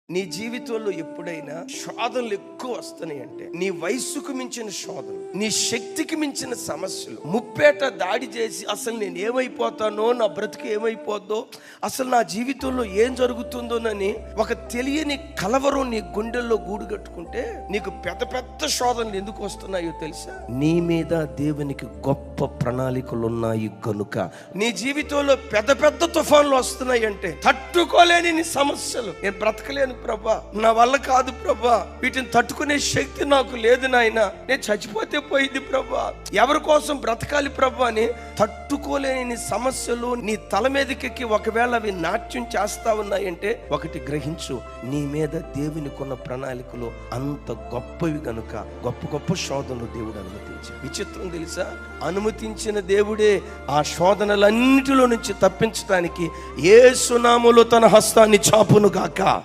నీ జీవితంలో ఎప్పుడైనా శోధనలు ఎక్కువ వస్తున్నాయి అంటే, నీ వయస్సుకు మించిన శోధనలు, నీ శక్తికి మించిన సమస్యలు, ముప్పేట దాడి చేసి అసలు నేను ఏమైపోతానో, నా బ్రతుకు ఏమైపోద్దో, అసలు నా జీవితంలో ఏం జరుగుతుందోనని ఒక తెలియని కలవరం నీ గుండెల్లో గూడు కట్టుకుంటే నీకు పెద్ద పెద్ద శోధనలు ఎందుకు వస్తున్నాయో తెలుసా? నీ మీద దేవునికి గొప్ప ప్రణాళికలు ఉన్నాయి కనుక. నీ జీవితంలో పెద్ద పెద్ద తుఫాన్లు వస్తున్నాయి అంటే, తట్టుకోలేని నీ సమస్యలు, నేను బ్రతకలేను ప్రభా, నా వల్ల కాదు ప్రభా, వీటిని తట్టుకునే శక్తి నాకు లేదు నాయన, నేను చచ్చిపోతే పోయింది ప్రభా, ఎవరి కోసం బ్రతకాలి ప్రభా అని తట్టుకోలేని సమస్యలు నీ తల మీదకి ఒకవేళ అవి నాట్యం చేస్తా ఉన్నాయంటే, ఒకటి గ్రహించు, నీ మీద దేవునికి ఉన్న ప్రణాళికలు అంత గొప్పవి గనుక గొప్ప గొప్ప శోధనలు దేవుడు అనుమతించి. విచిత్రం తెలుసా? అనుమతించిన దేవుడే ఆ శోధనలన్నిటిలో నుంచి తప్పించడానికి యేసు నామములో తన హస్తాన్ని చాపును గాక.